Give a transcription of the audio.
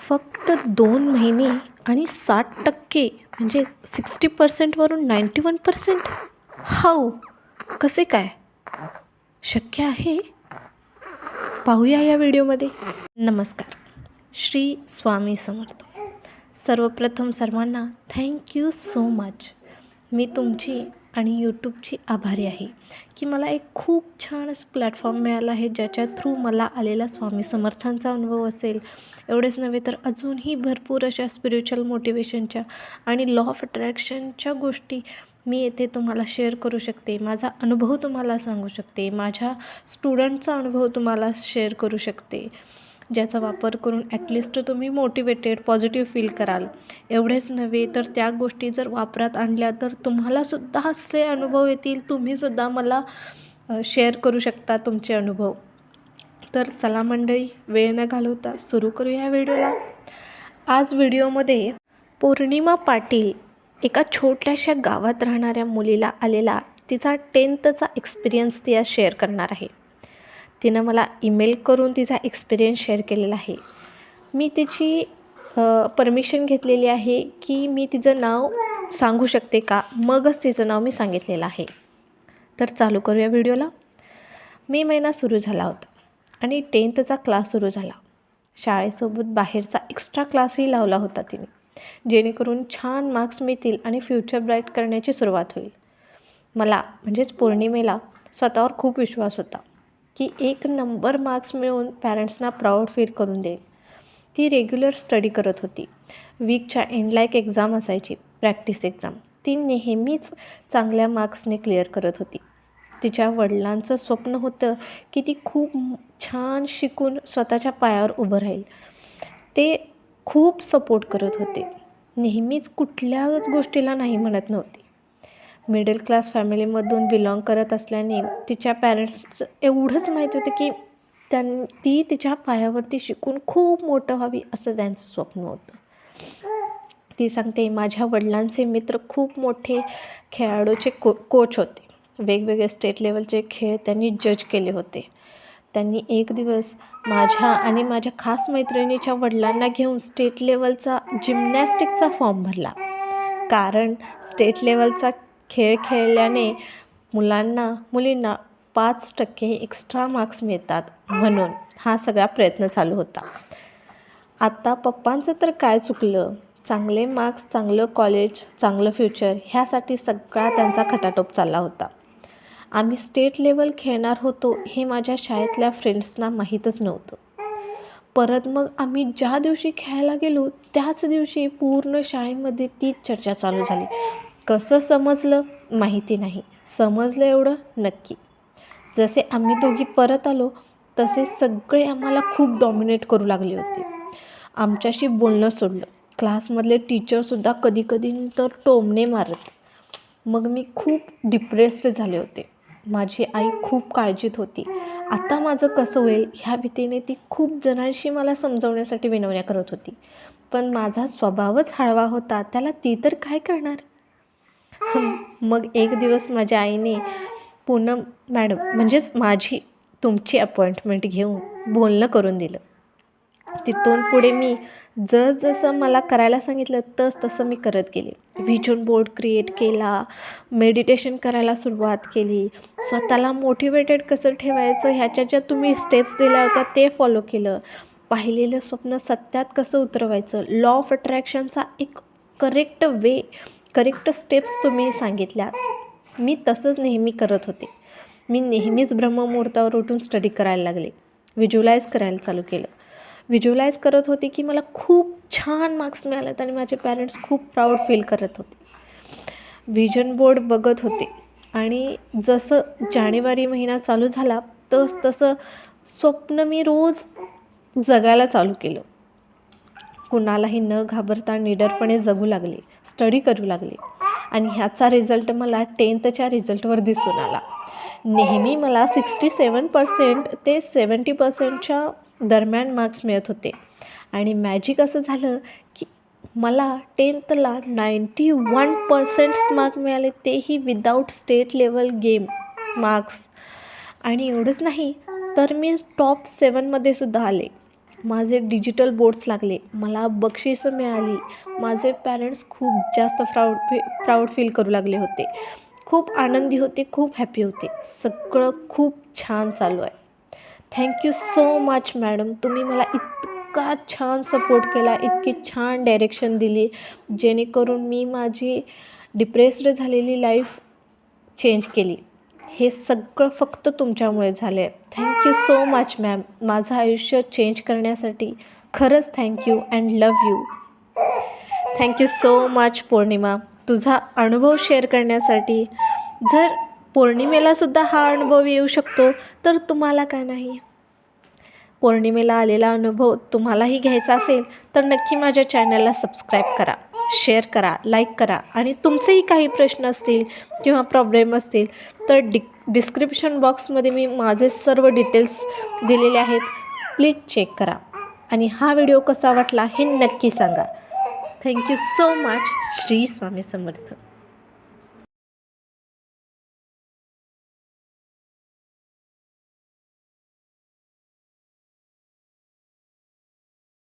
फक्त 2 महिने आणि 60% म्हणजे 60% वरून 91%. हाऊ? कसे काय शक्य आहे? पाहूया या व्हिडिओमध्ये. नमस्कार. श्री स्वामी समर्थ. सर्वप्रथम सर्वांना थँक्यू सो मच. मी तुमची आणि यूट्यूबची आभारी आहे की मला एक खूप छान असं प्लॅटफॉर्म मिळाला आहे, ज्याच्या थ्रू मला आलेला स्वामी समर्थांचा अनुभव असेल. एवढेच नव्हे तर अजूनही भरपूर अशा स्पिरिच्युअल मोटिवेशनच्या आणि लॉ ऑफ अट्रॅक्शनच्या गोष्टी मी येथे तुम्हाला शेअर करू शकते. माझा अनुभव तुम्हाला सांगू शकते. माझ्या स्टुडंटचा अनुभव तुम्हाला शेअर करू शकते, ज्याचा वापर करून ॲटलिस्ट तुम्ही मोटिवेटेड, पॉझिटिव्ह फील कराल. एवढेच नव्हे तर त्या गोष्टी जर वापरात आणल्या तर तुम्हालासुद्धा असे अनुभव येतील. तुम्हीसुद्धा मला शेअर करू शकता तुमचे अनुभव. तर चला मंडळी, वेळ न घालवता सुरू करूया या व्हिडिओला. आज व्हिडिओमध्ये पौर्णिमा पाटील एका छोट्याशा गावात राहणाऱ्या मुलीला आलेला तिचा 10th एक्सपिरियन्स ती आज शेअर करणार आहे. तिनं मला ईमेल करून तिचा एक्सपिरियन्स शेअर केलेला आहे. मी तिची परमिशन घेतलेली आहे की मी तिचं नाव सांगू शकते का, मगच तिचं नाव मी सांगितलेलं आहे. तर चालू करूया व्हिडिओला. मे महिना सुरू झाला होता आणि 10th क्लास सुरू झाला. शाळेसोबत बाहेरचा एक्स्ट्रा क्लासही लावला होता तिने, जेणेकरून छान मार्क्स मिळतील आणि फ्युचर ब्राईट करण्याची सुरुवात होईल. मला म्हणजेच पौर्णिमेला स्वतःवर खूप विश्वास होता की 1 नंबर मार्क्स मिळवून पॅरेंट्सना प्राऊड फील करून देईल. ती रेग्युलर स्टडी करत होती. वीकच्या एंडला एक एक्झाम असायची, प्रॅक्टिस एक्झाम. ती नेहमीच चांगल्या मार्क्सने क्लिअर करत होती. तिच्या वडिलांचं स्वप्न होतं की ती खूप छान शिकून स्वतःच्या पायावर उभं राहील. ते खूप सपोर्ट करत होते. नेहमीच कुठल्याच गोष्टीला नाही म्हणत नव्हती. मिडल क्लास फॅमिलीमधून बिलॉंग करत असल्याने तिच्या पॅरेंट्सचं एवढंच माहिती होतं की ती तिच्या पायावरती शिकून खूप मोठं व्हावी, असं त्यांचं स्वप्न होतं. ती सांगते, माझ्या वडिलांचे मित्र खूप मोठे खेळाडूचे कोच होते. वेगवेगळे स्टेट लेवलचे खेळ त्यांनी जज केले होते. त्यांनी एक दिवस माझ्या आणि माझ्या खास मैत्रिणीच्या वडिलांना घेऊन स्टेट लेवलचा जिम्नॅस्टिकचा फॉर्म भरला. कारण स्टेट लेवलचा खेळ खेळल्याने मुलींना 5% एक्स्ट्रा मार्क्स मिळतात, म्हणून हा सगळा प्रयत्न चालू होता. आता पप्पांचं तर काय चुकलं. चांगले मार्क्स, चांगलं कॉलेज, चांगलं फ्युचर, ह्यासाठी सगळा त्यांचा खटाटोप चालला होता. आम्ही स्टेट लेवल खेळणार होतो हे माझ्या शाळेतल्या फ्रेंड्सना माहीतच नव्हतं. परत मग आम्ही ज्या दिवशी खेळायला गेलो त्याच दिवशी पूर्ण शाळेमध्ये तीच चर्चा चालू झाली. कसं समजलं माहिती नाही, समजलं एवढं नक्की. जसे आम्ही दोघी परत आलो तसे सगळे आम्हाला खूप डॉमिनेट करू लागले होते. आमच्याशी बोलणं सोडलं. क्लासमधले टीचरसुद्धा कधीकधी तर टोमणे मारत. मग मी खूप डिप्रेस्ड झाले होते. माझी आई खूप काळजीत होती. आता माझं कसं होईल ह्या भीतीने ती खूप जणांशी मला समजवण्यासाठी विनवण्या करत होती. पण माझा स्वभावच हळवा होता, त्याला ती तर काय करणार. मग एक दिवस माझ्या आईने पूनम मॅडम म्हणजेच माझी तुमची अपॉइंटमेंट घेऊन बोलणं करून दिलं. तिथून पुढे मी जसं मला करायला सांगितलं तसं मी करत गेले. व्हिजन बोर्ड क्रिएट केला, मेडिटेशन करायला सुरुवात केली, स्वतःला मोटिवेटेड कसं ठेवायचं ह्याच्या ज्या तुम्ही स्टेप्स दिल्या होत्या ते फॉलो केलं. पाहिलेलं स्वप्न सत्यात कसं उतरवायचं, लॉ ऑफ अट्रॅक्शनचा एक करेक्ट स्टेप्स तुम्ही सांगितल्या. मी तसंच नेहमी करत होते. मी नेहमीच ब्रह्ममुहूर्तावर उठून स्टडी करायला लागले. व्हिज्युअलाइज करायला चालू केलं. व्हिज्युअलाइज करत होते की मला खूप छान मार्क्स मिळालेत आणि माझे पॅरेंट्स खूप प्राऊड फील करत होते. व्हिजन बोर्ड बघत होते आणि जसं जानेवारी महिना चालू झाला तसं स्वप्न मी रोज जगायला चालू केलं. कुणालाही न घाबरता निडरपणे जगू लागले, स्टडी करू लागले आणि ह्याचा रिझल्ट मला 10th रिझल्टवर दिसून आला. नेहमी मला 67% ते 70%च्या दरम्यान मार्क्स मिळत होते आणि मॅजिक असं झालं की मला 10th 91% मार्क मिळाले, तेही without state level game marks. आणि एवढंच नाही तर मी टॉप 7 सुद्धा आले. माझे डिजिटल बोर्ड्स लागले, मला बक्षिसं मिळाली. माझे पॅरेंट्स खूप जास्त प्राऊड फील करू लागले होते. खूप आनंदी होते, खूप हॅपी होते. सगळं खूप छान चालू आहे. Thank you so much madam. तुम्ही मला इतका छान सपोर्ट केला, इतकी छान डायरेक्शन दिली, जेणेकरून मी माझी डिप्रेस्ड झालेली लाईफ चेंज केली. हे सगळं फक्त तुमच्यामुळे झालं आहे. Thank you so much ma'am. माझं आयुष्य चेंज करण्यासाठी खरंच thank you and love you. Thank you so much Purnima, तुझा अनुभव शेअर करण्यासाठी. जर पौर्णिमेलासुद्धा हा अनुभव येऊ शकतो तर तुम्हाला का नाही? पौर्णिमेला आलेला अनुभव तुम्हालाही घ्यायचा असेल तर नक्की माझ्या चॅनलला सबस्क्राईब करा, शेअर करा, लाईक करा. आणि तुमचेही काही प्रश्न असतील किंवा प्रॉब्लेम असतील तर डिस्क्रिप्शन बॉक्समध्ये मी माझे सर्व डिटेल्स दिलेले आहेत. प्लीज चेक करा. आणि हा व्हिडिओ कसा वाटला हे नक्की सांगा. Thank you so much. Shri Swami समर्थ.